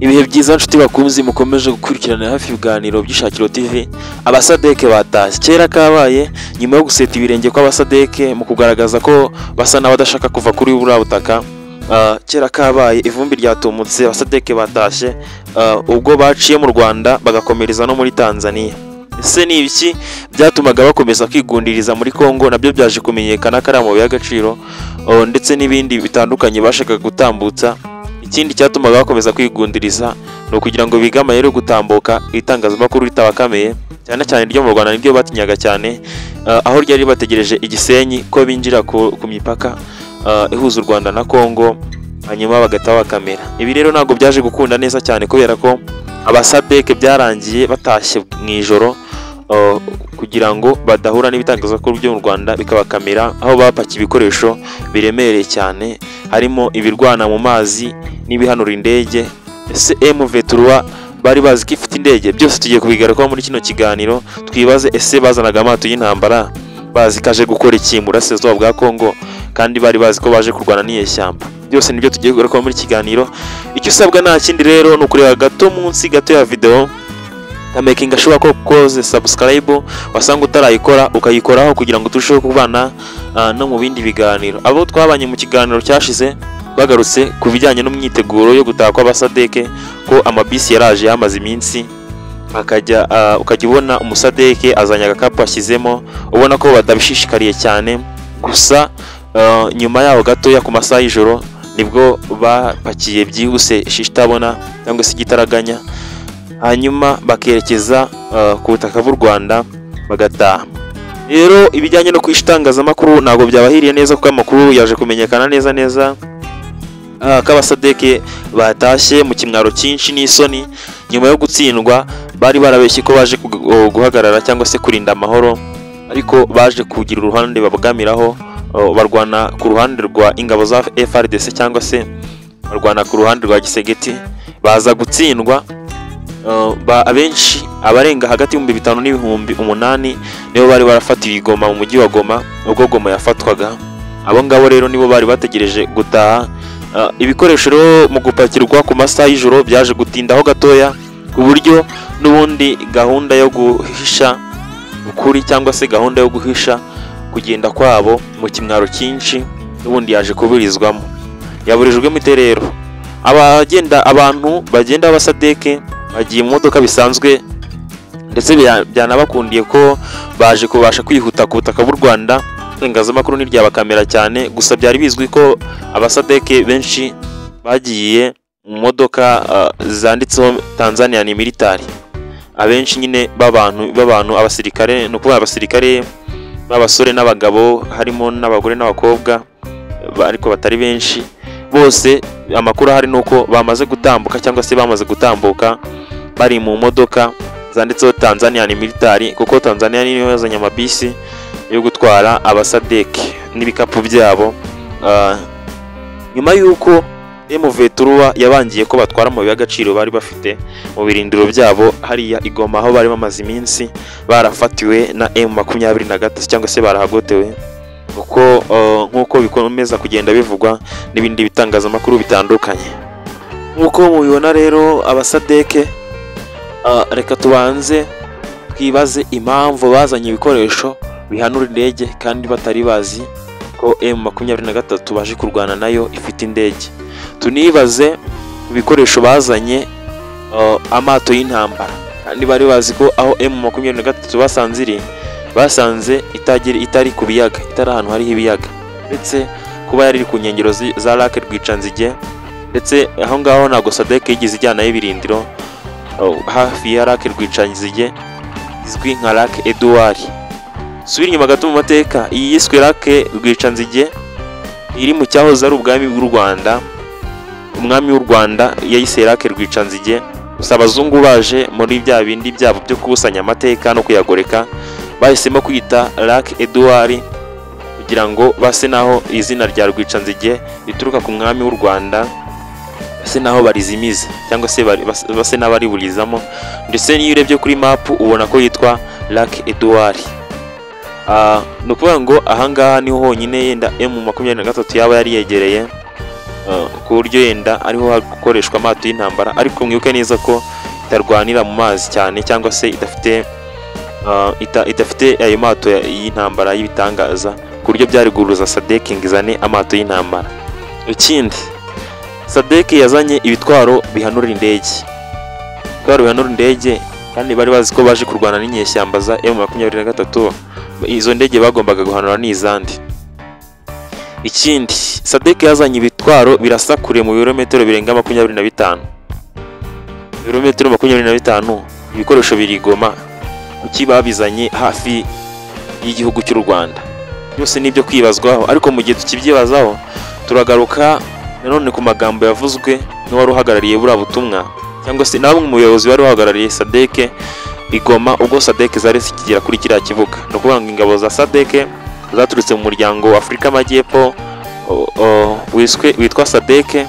Ibihe byiza nshuti bakunzi mukomeje gukurikirana hafi ibiganiro by'Ishakiro TV. Abasadeke batashye kera kabaye nyuma yo guseta ibirenge kw'abasadeke mu kugaragaza ko basa n'abadashaka kuva kuri buriya butaka. Kera kabaye ivumbi ryatumutse, abasadeke batashye ubwo baciye mu Rwanda bagakomereza no muri Tanzania. Ese ni ibiki byatumaga bakomeza kwigundiriza muri Kongo? Nabyo byaje kumenyekana kari mu y'agaciro ndetse n'ibindi bitandukanye bashaka gutambutsa. Ikindi cyatumaga bakomeza kwigundiriza no kugira ngo bigama rero gutambuka itangazamakuru ritabakameye cyane cyane ryo mu Rwanda, nibyo batinyaga cyane aho ryari bategereje Igisenyi ko binjira ku mipaka ihuza u Rwanda na Kongo, hanyuma bagata bakamera. Ibi rero ntabwo byaje gukunda neza cyane kubera ko abasadeke byarangiye batashye mu ijoro kugira ngo badahura n'ibitangazamakuru byo mu Rwanda bikabakamera, aho bapakiye ibikoresho biremereye cyane harimo ibirwana mu mazi n'ibihanura indege. Ese M23 bari bazi ko ifite indege? Byose tugiye kubigarukaho muri kino kiganiro. Twibaze, ese bazanaga amato y'intambara bazi kaje gukora iki mu burasirazuba bwa Kongo kandi bari bazi ko baje kurwana n'inyeshyamba? Byose nibyo tugiye kugarukaho muri kiganiro. Icyo usabwa nta kindi rero ni ukureba gato munsi gato ya video making ashobora ko koze subscribe, wasanga utarayikora ukayikoraho kugira ngo turusheho kubana no mu bindi biganiro. Abo twabanye mu kiganiro cyashize bagarutse ku bijyanye n'umyiteguro yo gutaha kw'abasadeke, ko amabisi yaraje yamaze iminsi ukajya ubona umusadeke azanye agakapu ashyizemo, ubona ko badabishishikariye cyane. Gusa nyuma yaho gatoya ku masaha y'ijoro nibwo bapakiye byihuse shishitabona cyangwa se igitaraganya, hanyuma bakerekeza ku butaka bw'u Rwanda bagataha. Rero ibijyanye no kwishitangazamakuru ntabwo byabahiriye neza kuko amakuru yaje kumenyekana neza k'abasadeke batashye mu kimwaro cyinshi n'isoni nyuma yo gutsindwa. Bari barabeshye ko baje guhagarara cyangwa se kurinda amahoro, ariko baje kugira uruhande babugamiraho, barwana ku ruhande rwa ingabo za FARDC cyangwa se barwana ku ruhande rwa Gisegeti, baza gutsindwa. Abenshi abarenga hagati y'ibihumbi 5 n'ibihumbi 8 nibo bari barafatiye i Goma mu mujyi wa Goma ubwo Goma yafatwaga. Abo ngabo rero nibo bari bategereje gutaha. Ibikoresho rero mu gupakirwa ku masaha y'ijoro byaje gutindaho gatoya, ku buryo n'ubundi gahunda yo guhisha ukuri cyangwa se gahunda yo guhisha kugenda kwabo mu kimwaro cyinshi n'ubundi yaje kuburizwamo. Yaburijwemo iterero abantu bagenda abasadeke bagiye mu modoka bisanzwe, ndetse byanabakundiye ko baje kubasha kwihuta ku butaka bw'u Rwanda. Itangazamakuru niryabakamera cyane, gusa byari bizwi ko abasadeke benshi bagiye mu modoka zanditseho Tanzania ni military. Abenshi nyine b'abantu abasirikare, no kuba abasirikare b'abasore n'abagabo, harimo n'abagore n'abakobwa ariko batari benshi. Bose amakuru hari nuko bamaze gutambuka cyangwa se bamaze gutambuka bari mu modoka zanditseho Tanzania ni military, kuko Tanzania niyo yazanye amabisi yo gutwara abasadeke n'ibikapu byabo. Nyuma y'uko M23 yabangiye ko batwara mu y'agaciro bari bafite mu birindiro byabo hariya i Goma, aho bari bamaze iminsi barafatiwe na M23 cyangwa se barahagotewe, kuko nk'uko bikomeza kugenda bivugwa n'ibindi bitangazamakuru bitandukanye. Nk'uko mubibona rero abasadeke, reka tubanze twibaze impamvu bazanye ibikoresho bihanura indege kandi batari bazi ko M23 baje kurwana nayo ifite indege. Tunibaze ibikoresho bazanye amato y'intambara kandi bari bazi ko aho M23 basanze itari ku biyaga, itari ahantu hari ibiyaga, ndetse kuba yari ku nkengero za Lac Rwichanzige, ndetse aho ngaho ntabwo sadeke yigize ijyana y'ibirindiro hafi ya Lac Rwichanzige izwi nka Lac Edouard. Subira inyuma gato mu mateka, iyi yiswe Lac Rwichanzige iri mu cyahoze ari ubwami bw'u Rwanda. Umwami w'u Rwanda yayise Lac Rwichanzige, gusa abazungu baje muri bya bindi byabo byo kubusanya amateka no kuyagoreka, bahisemo kwita Lac Edouard kugira ngo base naho izina rya Rwichanzige rituruka ku mwami w'u Rwanda, base naho barizimiza cyangwa se base n'abari burizamo. Ndetse niyo urebye kuri map ubona ko yitwa Lac Edouard. No kuvuga ngo ahangaha niho honyine yenda M23 yaba yari yegereye ku buryo yenda ariho hakoreshwa amato y'intambara, ariko mwibuke neza ko itarwanira mu mazi cyane cyangwa se idafite ayo mato y'intambara y'ibitangaza ku buryo byari guhuruza SADC ngo izane amato y'intambara. Ikindi, SADC yazanye ibitwaro bihanura indege, kandi bari bazi ko baje kurwana n'inyeshyamba za M23. Izo ndege bagombaga guhanura n'izandi. Ikindi, SADC yazanye ibitwaro birasa kure mu birometero birenga 25. Ibirometero 25, ibikoresho birigoma kuki babizanye hafi y'igihugu cy'u Rwanda. Byose nibyo kwibazwaho, ariko mu gihe tukibyibazaho turagaruka nanone ku magambo yavuzwe n'uwari uhagarariye buriya butumwa, cyangwa se na bamwe mu bayobozi bari bahagarariye SADC igoma ubwo SADC zari zikigera kuri kiriya kibuga. No kuvuga ngo ingabo za SADC zaturutse mu muryango wa Afurika Amajyepfo witwa SADC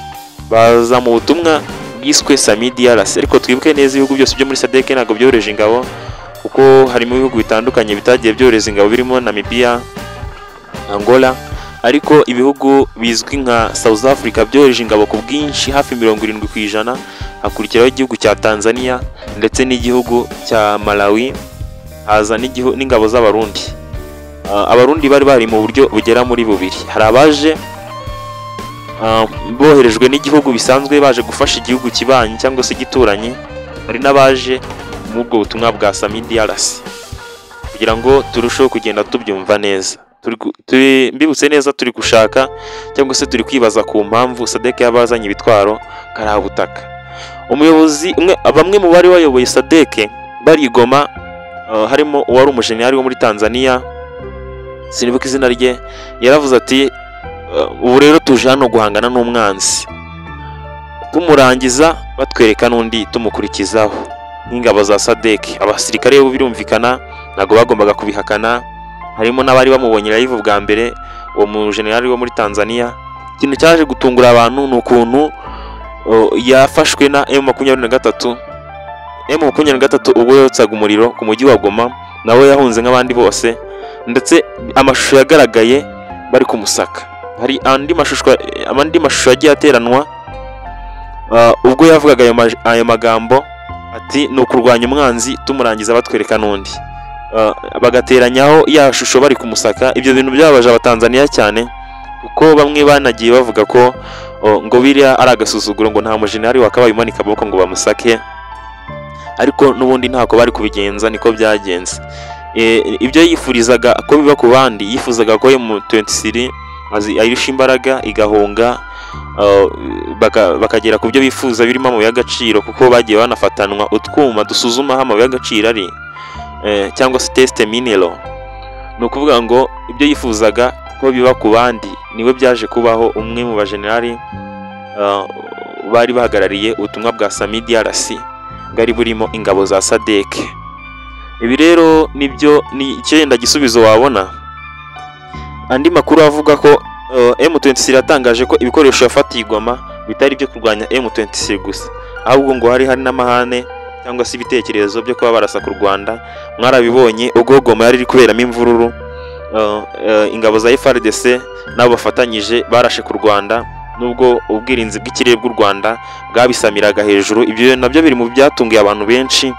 baza mu butumwa bwiswe SAMIDRC. Ariko twibuke neza ibihugu byose byo muri SADC ntabwo byohereje ingabo, kuko harimo ibihugu bitandukanye bitagiye byohereza ingabo birimo Namibia, Angola, ariko ibihugu bizwi nka South Africa byohereje ingabo ku bwinshi hafi 70%, hakurikiraho igihugu cya Tanzania ndetse n'igihugu cya Malawi, haza n'ingabo z'Abarundi. Abarundi bari mu buryo bugera muri bubiri. Hari abaje boherejwe n'igihugu bisanzwe baje gufasha igihugu kibanyi cyangwa se gituranye, hari n'abaje mu bwo butumwa bwa SAMIDRC, kugira ngo turusheho kugenda tubyumva neza. Mbibutse neza turi gushaka cyangwa se turi kwibaza ku mpamvu SADC yabazanye ibitwaro karabutaka. Umuyobozi bamwe mu bari bayoboye SADC barigoma, harimo uwari umujenerali wo muri Tanzania, sinibuka izina rye, yaravuze ati ubu rero tuje hano guhangana n'umwanzi, tumurangiza batwereka n'undi tumukurikizaho nk'ingabo za SADC. Abasirikare bo birumvikana ntago bagombaga kubihakana, harimo n'abari bamubonye live bwa mbere uwo mujenerali wo muri Tanzania. Ikintu cyaje gutungura abantu ni ukuntu yafashwe na M23. M23 ubwo yotsaga umuriro ku mujyi wa Goma, nawe yahunze nk'abandi bose, ndetse amashusho yagaragaye bari kumusaka. Hari andi mashusho yagiye ateranwa ubwo yavugaga ayo magambo ati ni ukurwanya umwanzi tumurangiza batwereka n'undi, bagateranyaho ya shusho bari kumusaka. Ibyo bintu byabaje abatanzania cyane, kuko bamwe banagiye bavuga ko ngo biriya ari agasuzuguro, ngo nta mujenerali wakabaye umanika amaboko ngo bamusake, ariko n'ubundi ntako bari kubigenza, niko byagenze. Ibyo yifurizaga ko biba ku bandi, yifuzaga ko M23 ayirusha imbaraga igahunga, bakagera ku byo bifuza birimo amabuye y'agaciro, kuko bagiye banafatanwa utwuma dusuzuma aho amabuye y'agaciro ari, cyangwa se test mineral. No kuvuga ngo ibyo yifuzaga ko biba ku bandi niwe byaje kubaho. Umwe mu bajenerali bari bahagarariye ubutumwa bwa SAMIDRC bwari burimo ingabo za SADC. Ibi rero nibyo ni icyenda gisubizo wabona. Andi makuru avuga ko M23 yatangaje ko ibikoresho yafatiye Goma bitari byo kurwanya M23 gusa, ahubwo ngo hari n'amahane cyangwa se ibitekerezo byo kuba barasa ku Rwanda. Mwarabibonye ubwo Goma yari kuberamo imvururu, ingabo za FARDC nabo bafatanyije barashe ku Rwanda, nubwo ubwirinzi bw'ikirere bw'u Rwanda bwabisamiraga hejuru. Ibyo nabyo biri mu byatunguye abantu benshi,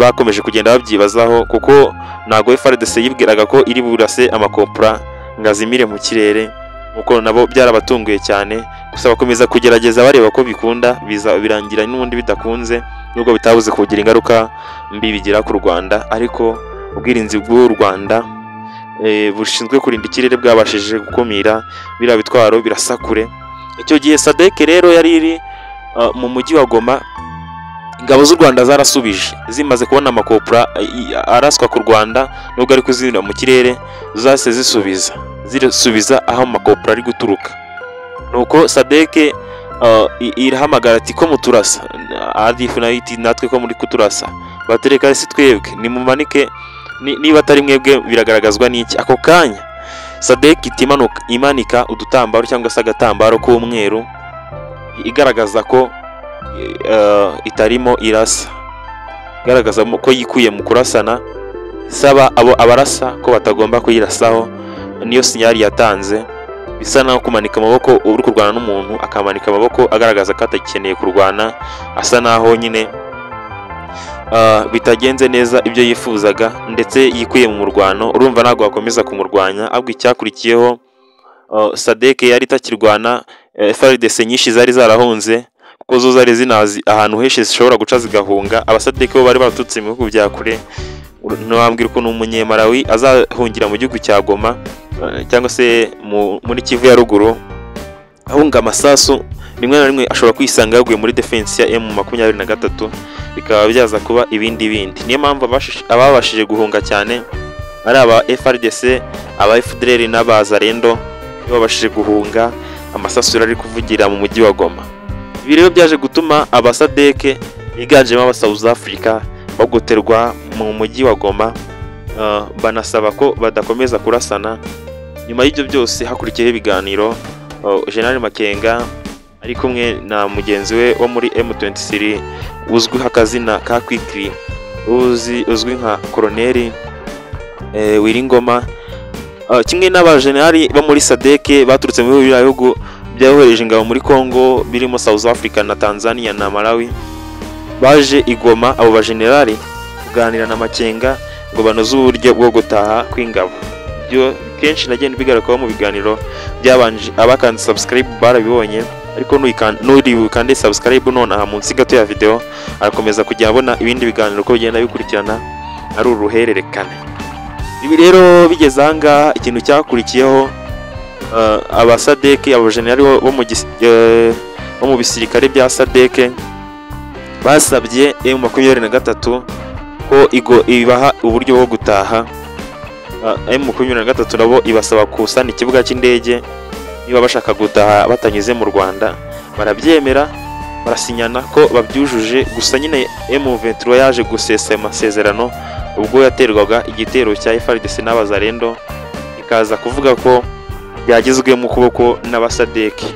bakomeje kugenda babyibazaho, kuko nago FARDC yibwiraga ko iri burase amakopra ngazimire mu kirere, uko nabo byarabatunguye cyane. Gusa bakomeza kugerageza bareba ko bikunda, birangira n'ubundi bidakunze, nubwo bitabuze kugira ingaruka mbi bigira ku Rwanda. Ariko ubwirinzi bw'u Rwanda bushinzwe kurinda ikirere bwabashije gukumira biriya bitwaro birasakure. Icyo gihe SADC rero yari iri mu mujyi wa Goma, ingabo z'u Rwanda zarasubije, zimaze kubona amakopra araswa ku Rwanda, nubwo ari kuzinira mu kirere, zase zisubiza aho amakopra ari guturuka. Nuko SADC irahamagara ati ko muturasa, ADF nayo iti natwe ko muri kuturasa, batereka si twebwe nimumanike, niba atari mwebwe biragaragazwa n'iki. Ako kanya SADC imanika udutambaro cyangwa se agatambaro k'umweru, igaragaza ko itarimo irasa, igaragaza ko yikuye mu kurasana, saba abo abarasa ko batagomba kuyirasaho. Niyo sinyari yatanze bisa naho kumanika amaboko uri kurwana n'umuntu akamanika amaboko agaragaza ko atagikeneye kurwana, asa naho nyine bitagenze neza ibyo yifuzaga ndetse yikuye mu murwano. Urumva ntabwo wakomeza kumurwanya, ahubwo icyakurikiyeho SADC yari itakirwana, FARDC nyinshi zari zarahunze kuko zo zari zinazi ahantu henshi zishobora guca zigahunga. AbaSADC bo bari baratutse mu bihugu bya kure, ntiwambwira ukuntu umunyemarawi azahungira mu gihugu cya Goma cyangwa se muri Kivu ya ruguru ahunga amasasu, rimwe na rimwe ashobora kwisanga yaguye muri defense ya M23, bikaba byaza kuba ibindi bindi. Niyo mpamvu ababashije guhunga cyane ari aba FARDC, aba FDLR n'abazarendo babashije guhunga, amasasu ari kuvugira mu mujyi wa Goma. Ibi rero byaje gutuma AbaSADC biganjemo aba South Africa bagoterwa mu mujyi wa Goma, banasaba ko badakomeza kurasana. Nyuma y'ibyo byose hakurikiyeho ibiganiro, General Makenga ari kumwe na mugenzi we wo muri M23 uzwi akazina ka Quickly, uzwi nka Colonel Wiringoma, kimwe n'abajenerali bo muri SADC baturutse mu bihugu byahoreje ingabo muri Congo birimo South Africa na Tanzania na Malawi, baje igoma abo bajenerali kuganira na Makenga ngo banoze uburyo bwo gutaha kw'ingabo. Byo kenshi nagenda bigaragara mu biganiro byabanje, abakandi subscribe barabibonye, ariko nuri kandi subscribe none aha munsi gato ya video arakomeza kujya abona ibindi biganiro ko bigenda bikurikirana ari uruhererekane. Ibi rero bigeze ahangaha, ikintu cyakurikiyeho AbaSADC, abajenerali bo mu bisirikare bya SADC basabye M23 ko ibaha uburyo bwo gutaha. M23 nabo ibasaba kusana ikibuga cy'indege niba bashaka gutaha batanyuze mu Rwanda, barabyemera barasinyana ko babyujuje. Gusa nyine M23 yaje gusesa amasezerano ubwo yaterwaga igitero cya FARDC n'abazarendo, ikaza kuvuga ko byagizwe mu kuboko n'AbaSADC.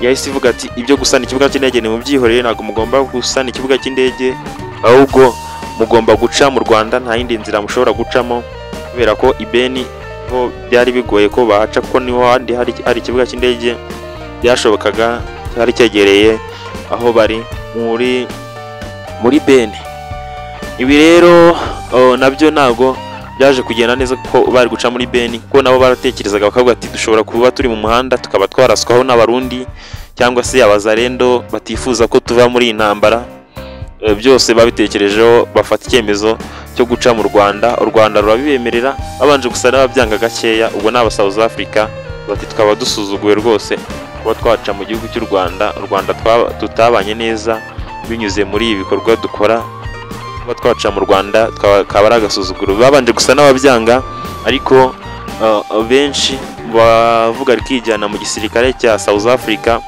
Yahise ivuga ati ibyo gusana ikibuga cy'indege ni mu byihorere, ntabwo mugomba gusana ikibuga cy'indege, ahubwo mugomba guca mu Rwanda, nta yindi nzira mushobora gucamo, kubera ko ibeni ho byari bigoye ko bahaca kuko niho handi hari ikibuga cy'indege byashobokaga, cyari cyegereye aho bari muri Beni. Ibi rero nabyo ntabwo byaje kugenda neza ko bari guca muri Beni, ko nabo baratekerezaga bakavuga ati dushobora kuba turi mu muhanda tukaba twaraswaho n'abarundi cyangwa se abazarendo batifuza ko tuva muri iyi ntambara. Byose babitekerejeho bafata icyemezo cyo guca mu Rwanda. U Rwanda rurabibemerera, babanje gusa n'ababyanga gakeya. Ubwo n'aba South Africa bati twaba dusuzuguye rwose kuba twaca mu gihugu cy'u Rwanda, u Rwanda tutabanye neza binyuze muri ibi bikorwa dukora, kuba twaca mu Rwanda kaba ari agasuzuguro. Babanje gusa n'ababyanga, ariko benshi bavuga rikijyana mu gisirikare cya South Africa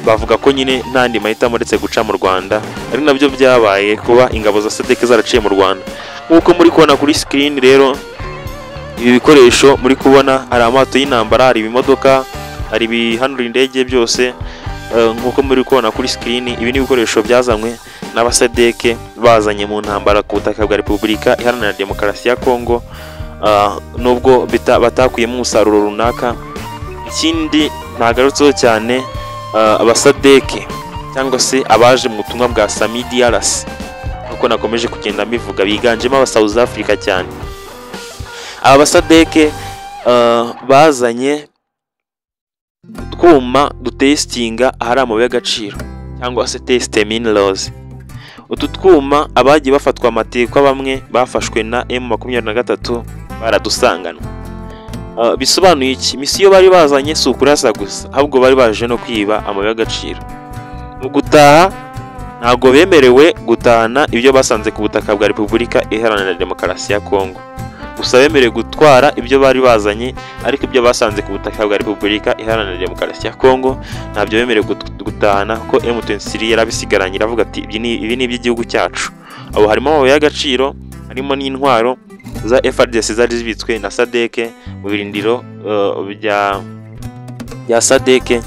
bavuga ko nyine ntandi mahitamo uretse guca mu Rwanda. Ari nabyo byabaye kuba ingabo za SADC zaraciye mu Rwanda. Nk'uko muri kubona kuri screen rero, ibi bikoresho muri kubona hari amato y'intambara, hari ibimodoka, hari ibihanura indege, byose nk'uko muri kubona kuri screen. Ibi ni ibikoresho byazanywe n'AbaSADC bazanye mu ntambara ku butaka bwa Repubulika Iharanira Demokarasi ya Kongo, nubwo batakuyemo umusaruro runaka. Ikindi ntagarutseho cyane, AbaSADC cyangwa se abaje mu butumwa bwa Sami DRC, uko nakomeje kugenda mbivuga, biganjemo aba South Africa cyane. AbaSADC bazanye twuma dutestinga ahari amabuye y'agaciro cyangwa se test minerals. Utu twuma abagiye bafatwa amateka bamwe bafashwe na M23 baradusanganwa. Bisobanuye iki? Misiyo bari bazanye si ukurasa gusa, ahubwo bari baje no kwiba amabuye y'agaciro. Mu gutaha ntabwo bemerewe gutahana ibyo basanze ku butaka bwa Repubulika Iharanira Demokarasi ya Kongo, gusa bemerewe gutwara ibyo bari bazanye, ariko ibyo basanze ku butaka bwa Repubulika Iharanira Demokarasi ya Kongo ntabyo bemerewe gutahana, ko M23 yarabisigaranye iravuga ati ibi ni iby'igihugu cyacu. Abo harimo amabuye y'agaciro, harimo n'intwaro za FARDC zari zibitswe na SADC mu birindiro bya SADC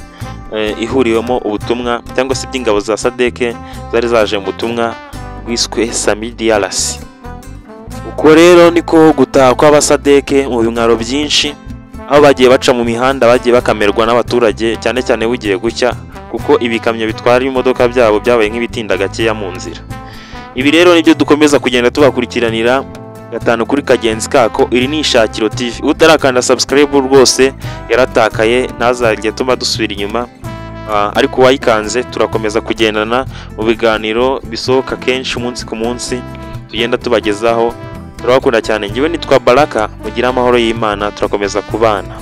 ihuriwemo ubutumwa cyangwa se by'ingabo za SADC zari zaje mu butumwa bwiswe Sami DRC. Uko rero niko gutaha kw'AbaSADC mu bimwaro byinshi, aho bagiye baca mu mihanda, bagiye bakamerwa n'abaturage cyane cyane bugiye gucya, kuko ibikamyo bitwara imodoka byabo byabaye nk'ibitinda gakeya mu nzira. Ibi rero nibyo dukomeza kugenda tubakurikiranira gatanu kuri kagenzi kako. Iri ni Ishakiro TV. Utarakanda subscribe rwose yaratakaye, ntazajye tuma dusubira inyuma. Ariko wayikanze turakomeza kugendana mu biganiro bisohoka kenshi umunsi ku munsi tugenda tubagezaho. Turabakunda cyane. Ngiwe nitwa Baraka, mugira amahoro y'Imana, turakomeza kubana.